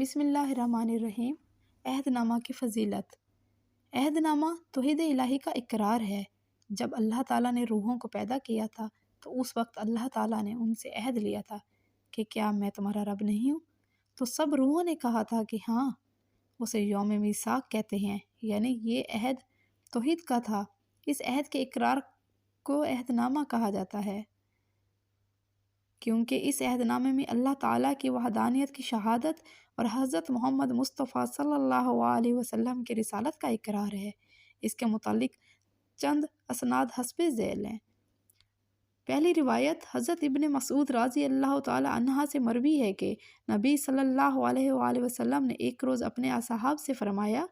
بسم اللہ الرحمن الرحیم۔ عہد نامہ کی فضیلت۔ عہد نامہ توحید الہی کا اقرار ہے۔ جب اللہ تعالیٰ نے روحوں کو پیدا کیا تھا تو اس وقت اللہ تعالیٰ نے ان سے عہد لیا تھا کہ کیا میں تمہارا رب نہیں ہوں؟ تو سب روحوں نے کہا تھا کہ ہاں۔ اسے یوم میثاق کہتے ہیں، یعنی یہ عہد توحید کا تھا۔ اس عہد کے اقرار کو عہد نامہ کہا جاتا ہے کیونکہ اس عہد نامے میں اللہ تعالیٰ کی وحدانیت کی شہادت اور حضرت محمد مصطفیٰ صلی اللہ علیہ وسلم کی رسالت کا اقرار ہے۔ اس کے متعلق چند اسناد حسب ذیل ہیں۔ پہلی روایت حضرت ابن مسعود رضی اللہ تعالیٰ عنہ سے مروی ہے کہ نبی صلی اللہ علیہ وآلہ وسلم نے ایک روز اپنے اصحاب سے فرمایا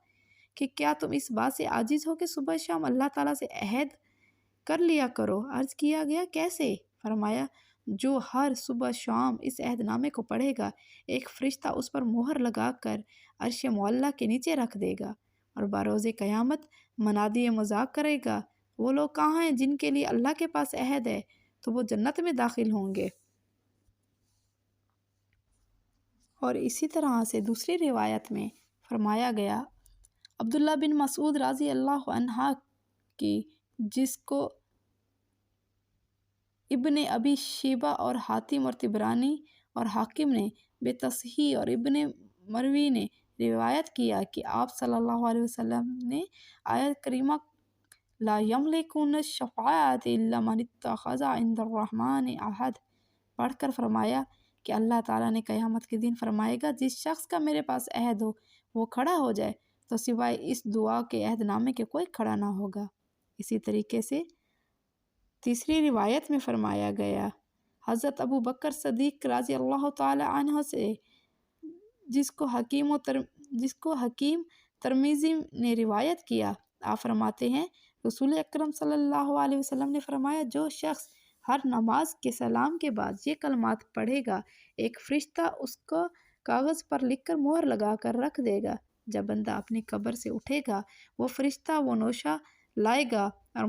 کہ کیا تم اس بات سے عاجز ہو کہ صبح شام اللہ تعالیٰ سے عہد کر لیا کرو؟ عرض کیا گیا کیسے؟ فرمایا جو ہر صبح شام اس عہد نامے کو پڑھے گا ایک فرشتہ اس پر مہر لگا کر عرش معلیٰ کے نیچے رکھ دے گا اور بروز قیامت منادی مذاق کرے گا، وہ لوگ کہاں ہیں جن کے لیے اللہ کے پاس عہد ہے؟ تو وہ جنت میں داخل ہوں گے۔ اور اسی طرح سے دوسری روایت میں فرمایا گیا عبداللہ بن مسعود رضی اللہ عنہ کی، جس کو ابن ابی شیبہ اور حاتم اور طبرانی اور حاکم نے بے تصحیح اور ابن مروی نے روایت کیا کہ آپ صلی اللہ علیہ وسلم نے آیت کریمہ لا یملکون الشفاعۃ الا من اتخذ عند الرحمن عہد پڑھ کر فرمایا کہ اللہ تعالیٰ نے قیامت کے دن فرمائے گا جس شخص کا میرے پاس عہد ہو وہ کھڑا ہو جائے، تو سوائے اس دعا کے عہد نامے کے کوئی کھڑا نہ ہوگا۔ اسی طریقے سے تیسری روایت میں فرمایا گیا حضرت ابو بکر صدیق رضی اللہ تعالی عنہ سے، جس کو حکیم ترمذی نے روایت کیا، آپ فرماتے ہیں رسول اکرم صلی اللہ علیہ وسلم نے فرمایا جو شخص ہر نماز کے سلام کے بعد یہ کلمات پڑھے گا ایک فرشتہ اس کو کاغذ پر لکھ کر مہر لگا کر رکھ دے گا۔ جب بندہ اپنی قبر سے اٹھے گا وہ فرشتہ وہ نوشہ لائے گا اور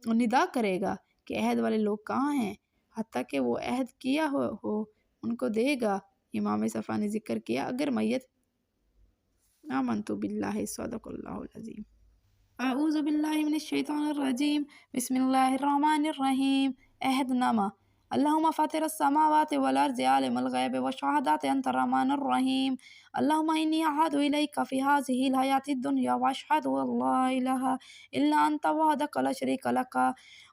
ندا کرے گا کہ عہد والے لوگ کہاں ہیں، حتیٰ کہ وہ عہد کیا ہو ان کو دے گا۔ امام صفا نے ذکر کیا اگر میت آمنت باللہ صدق اللہ العظیم۔ اعوذ باللہ من الشیطان الرجیم، بسم اللہ الرحمن الرحیم۔ عہد نامہ۔ اللہم فاطر السماوات والارض عالم الغیب والشہادۃ انت الرحمن الرحیم۔ اللہم انی اعہد الیک فی ہذہ الحیاۃ الدنیا واشہد ان لا الہ الا انت وحدک لا شریک لک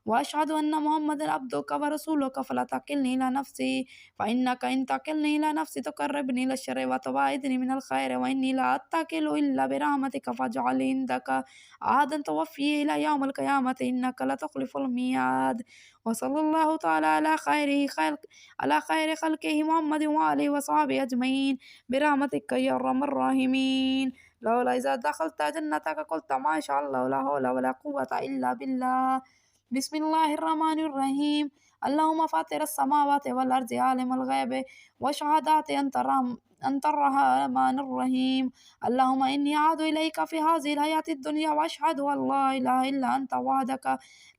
واشہد ان محمدا عبدک ورسولک فلا تکلنی الی نفسی فانک ان تکلنی الی نفسی تقربنی الی الشر وتباعدنی من الخیر وانی لا اتکل الا برحمتک فاجعل لی عندک عہدا توفی الی یوم القیامۃ انک لا تخلف المیعاد۔ وصلی اللہ تعالی علی خیر خلقہ محمد وآلہ وصحبہ اجمعین برحمتک یا ارحم الراحمین۔ لولا اذا دخلت جنتک قلت ما شاء اللہ لا حول ولا قوة الا باللہ۔ بسم اللہ الرحمن الرحیم۔ اللہم فاطر السماوات والارض عالم الغیب والشہادۃ انت الرحمن الرحیم۔ اللہم انی اعہد الیک فی ہذہ الحیاۃ الدنیا واشہد ان لا الہ الا انت وحدک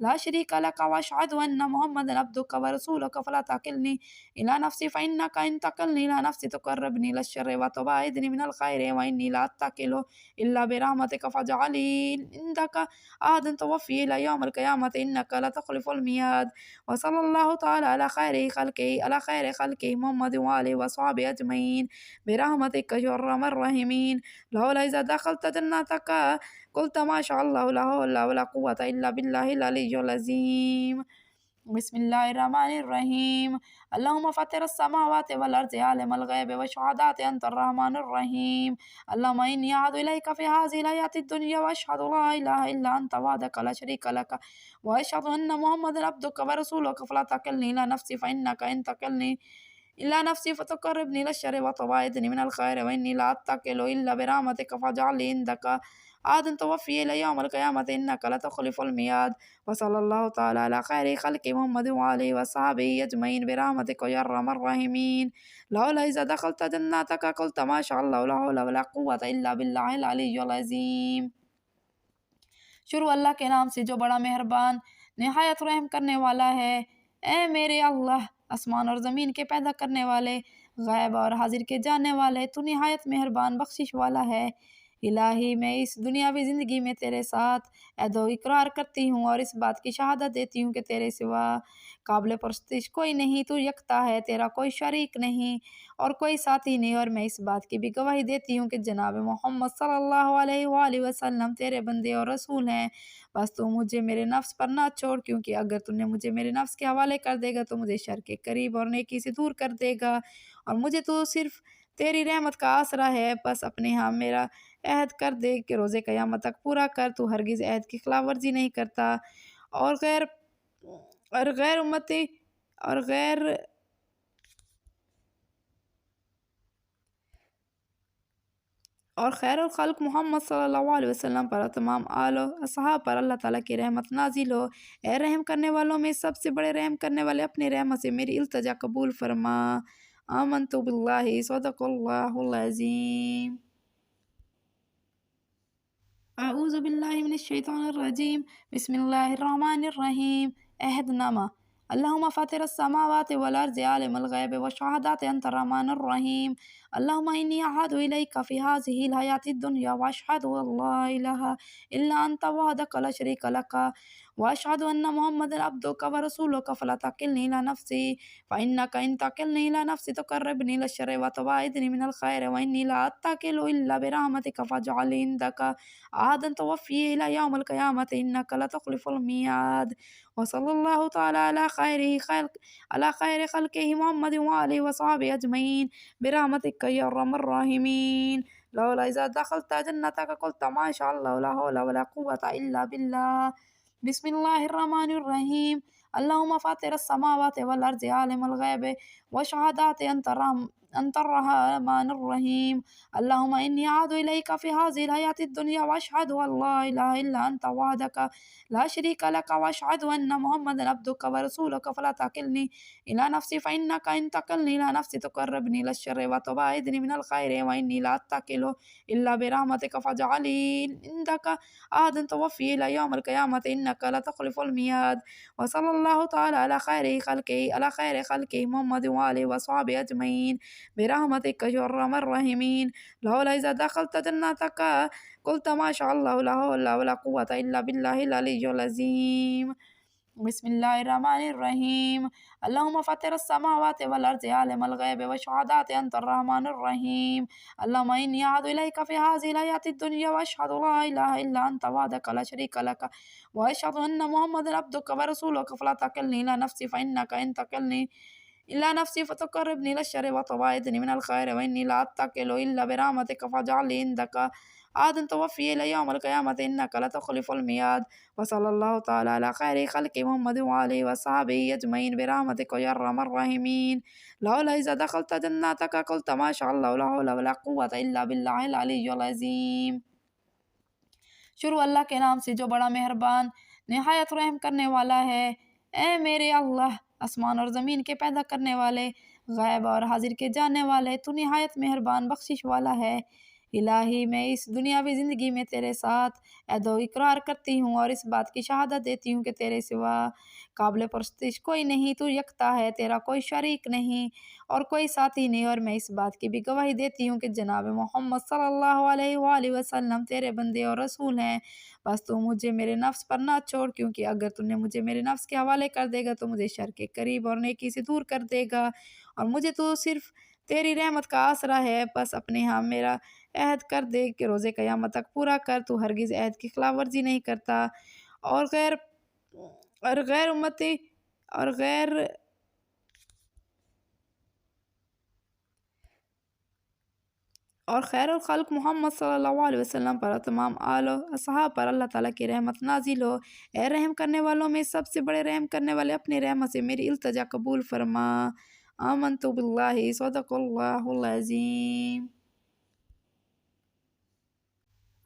لا شریک لک واشہد ان محمدا عبدک ورسولک فلا تکلنی الی نفسی فانک ان تکلنی الی نفسی تقربنی الی الشر وتباعدنی من الخیر وانی لا اتکل الا برحمتک فاجعل لی عندک عہدا توفی الی یوم القیامۃ انک لا تخلف المیعاد۔ وصلی اللہ تعالی علی خیر خلقہ محمد وآلہ وصحبہ اجمعین برحمتک یا ارحم الراحمین۔ لولا اذا دخلت جنتک قلت ما شاء اللہ لا حول ولا قوة الا باللہ العلی العظیم۔ بسم اللہ الرحمن الرحیم۔ اللہم فاطر السماوات والارض عالم الغیب والشہادۃ انت الرحمن الرحیم۔ اللہم انی اعہد الیک فی ہذہ الحیاۃ الدنیا واشہد لا الہ الا انت وحدک لا شریک لک واشہد ان محمدا عبدک ورسولک فلا تکلنی الی نفسی فانک ان تکلنی الی نفسی فتقربنی الی الشر وتباعدنی من الخیر وانی لا اتکل الا برحمتک فاجعل لی عندک عہدا توفی الی یوم القیامۃ انک لا تخلف المیعاد۔ وصلی اللہ تعالی علی خیر خلقہ محمد وآلہ وصحبہ اجمعین برحمتک یا ارحم الراحمین۔ لولا اذا دخلت جنتک قلت ما شاء اللہ لا حول ولا قوة الا باللہ العلی العظیم۔ شروع اللہ کے نام سے جو بڑا مہربان نہایت رحم کرنے والا ہے۔ اے میرے اللہ، آسمان اور زمین کے پیدا کرنے والے، غیب اور حاضر کے جاننے والے، تو نہایت مہربان بخشش والا ہے۔ الہی میں اس دنیاوی زندگی میں تیرے ساتھ عہد و اقرار کرتی ہوں اور اس بات کی شہادت دیتی ہوں کہ تیرے سوا قابل پرستش کوئی نہیں، تو یکتا ہے، تیرا کوئی شریک نہیں اور کوئی ساتھی نہیں، اور میں اس بات کی بھی گواہی دیتی ہوں کہ جناب محمد صلی اللہ علیہ وآلہ وسلم تیرے بندے اور رسول ہیں۔ بس تو مجھے میرے نفس پر نہ چھوڑ، کیونکہ اگر تو نے مجھے میرے نفس کے حوالے کر دے گا تو مجھے شر کے قریب اور نیکی سے دور کر دے گا، اور مجھے تو صرف تیری رحمت کا آسرا ہے۔ بس اپنے ہاں میرا عہد کر دے کہ روز قیامت تک پورا کر، تو ہرگز عہد کی خلاف ورزی نہیں کرتا، اور غیر امتی اور غیر اور خیر الخلق محمد صلی اللہ علیہ وسلم پر اور تمام آل و اصحاب پر اللہ تعالیٰ کی رحمت نازل ہو۔ اے رحم کرنے والوں میں سب سے بڑے رحم کرنے والے، اپنی رحمت سے میری التجا قبول فرما۔ آمنت باللہ، صدق اللہ العظیم۔ اعوذ باللہ من الشیطان الرجیم، بسم اللہ الرحمن الرحیم۔ عہد نامہ۔ اللہم فاطر السماوات والارض عالم الغیب والشہادات انت الرحمن الرحیم۔ اللہم انی اعہد الیک فی ہذہ الحیاة الدنیا واشہد ان لا الہ الا انت وحدک لا شریک لک واشہد ان محمدا عبدک ورسولک فلا تکلنی الی نفسی فانک ان تکلنی الی نفسی تقربنی الی الشر وتباعدنی من الخیر وانی لا اتکل الا برحمتک فاجعل لی عندک عہدا توفی الی یوم القیامۃ انک لا تخلف المیعاد۔ وصلی اللہ تعالی علی خیر خلقہ محمد وآلہ وصحبہ اجمعین برحمتک یا ارحم الراحمین۔ لولا اذا دخلت جنتک قلت ما شاء اللہ لا حول ولا قوة الا باللہ۔ بسم اللہ الرحمن الرحیم۔ اللہم فاطر السماوات والارض عالم الغیب والشہادات انت الرحمن الرحیم۔ اللہم انی اعہد الیک فی ہذہ الحیاة الدنیا واشہد ان لا الہ الا انت وحدک لا شریک لک واشہد ان محمدا عبدک ورسولک فلا تکلنی الی نفسی فانک ان تکلنی الی نفسی تقربنی الی الشر وتباعدنی من الخیر وانی لا اتکل الا برحمتک فاجعل لی عندک عہدا توفی الی یوم القیامۃ انک لا تخلف المیعاد۔ وصلی اللہ تعالی علی خیر خلقہ محمد وآلہ وصحبہ اجمعین برحمتک یا ارحم الراحمین۔ لولا اذا دخلت جنتک قلت ما شاء اللہ لا حول ولا قوة الا باللہ العلی العظیم۔ بسم اللہ الرحمن الرحیم۔ اللہم فاطر السماوات والارض عالم الغیب والشہادات انت الرحمن الرحیم۔ اللہم انی اعہد الیک فی ہذہ الحیاة الدنیا واشہد لا الہ الا انت وحدک لا شریک لک واشہد ان محمدا عبدک ورسولک فلا تکلنی الی نفسی فانک ان تکلنی الی نفسی فتقربنی الی الشر وتباعدنی من الخیر وانی لا اتکل الا برحمتک فاجعل لی عندک عہدا توفی الی یوم القیامۃ انک لا تخلف المیعاد۔ وصلی اللہ تعالی علی خیر خلقہ محمد وآلہ وصحبہ اجمعین برحمتک یا ارحم الراحمین۔ لولا اذا دخلت جنتک قلت ما شاء اللہ لا حول ولا قوة الا باللہ العلی العظیم۔ شروع اللہ کے نام سے جو بڑا مہربان نہایت رحم کرنے والا ہے۔ اے میرے اللہ، آسمان اور زمین کے پیدا کرنے والے، غیب اور حاضر کے جاننے والے، تو نہایت مہربان بخشش والا ہے۔ الہی میں اس دنیاوی زندگی میں تیرے ساتھ عہد و اقرار کرتی ہوں اور اس بات کی شہادت دیتی ہوں کہ تیرے سوا قابل پرستش کوئی نہیں، تو یکتا ہے، تیرا کوئی شریک نہیں اور کوئی ساتھی نہیں، اور میں اس بات کی بھی گواہی دیتی ہوں کہ جناب محمد صلی اللہ علیہ وآلہ وسلم تیرے بندے اور رسول ہیں۔ بس تو مجھے میرے نفس پر نہ چھوڑ، کیونکہ اگر تو نے مجھے میرے نفس کے حوالے کر دے گا تو مجھے شر کے قریب اور نیکی سے دور کر دے گا، اور مجھے تو صرف تیری رحمت کا آسرا ہے۔ بس اپنے ہاں میرا عہد کر دے کہ روز قیامت تک پورا کر، تو ہرگز عہد کی خلاف ورزی نہیں کرتا، اور غیر امتی اور خیر الخلق محمد صلی اللہ علیہ وسلم پر اور تمام آل و اصحاب پر اللہ تعالیٰ کی رحمت نازل ہو۔ اے رحم کرنے والوں میں سب سے بڑے رحم کرنے والے، اپنی رحمت سے میری التجا قبول فرما۔ آمنت باللہ، صدق اللہ العظیم۔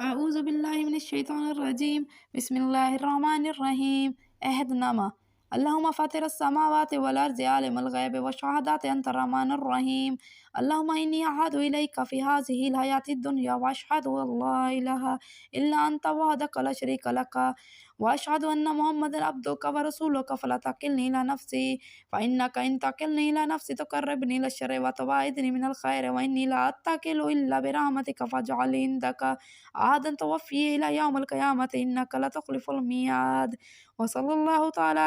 اعوذ باللہ من الشیطان الرجیم، بسم اللہ الرحمن الرحیم۔ عہد نامہ۔ اللہم فاطر السماوات والارض عالم الغیب والشہادات انت الرحمن الرحیم۔ اللهم إني أعهد إليك في هذه الحياة الدنيا وأشهد أن لا إله إلا أنت وحدك لا شريك لك وأشهد أن محمدا عبدك ورسولك فلا تكلني إلى نفسي فإنك إن تكلني إلى نفسي تقربني إلى الشر وتباعدني من الخير وإني لا أتكل إلا برحمتك فاجعل لي عندك عهدا توفي إلى يوم القيامة إنك لا تخلف الميعاد. وصلى الله تعالى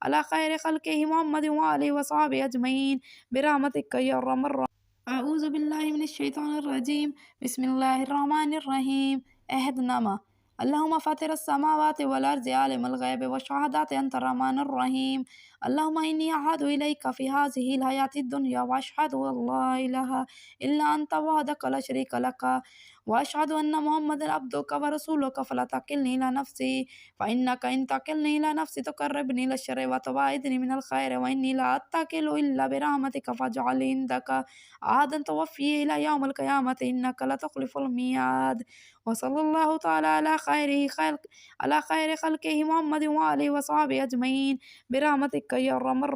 على خير خلقه محمد وآله وصحبه أجمعين برحمتك يا أرحم الراحمين. أعوذ بالله من الشيطان الرجيم. بسم الله الرحمن الرحيم. عهدنامة. اللهم فاطر السماوات والأرض عالم الغيب والشهادة أنت الرحمن الرحيم. اللهم إني أعهد إليك في هذه الحياة الدنيا وأشهد أن لا إله إلا أنت وحدك لا شريك لك وأشهد أن محمدا عبدك ورسولك فلا تكلني إلى نفسي فإنك إن تكلني إلى نفسي تقربني إلى الشر وتباعدني من الخير وإني لا أتكل إلا برحمتك فاجعل لي عندك عهدا توفي إلى يوم القيامة إنك لا تخلف الميعاد. وصلى الله تعالى على خير خلقه محمد وآله وصحبه أجمعين برحمتك يا أرحم الراحمين.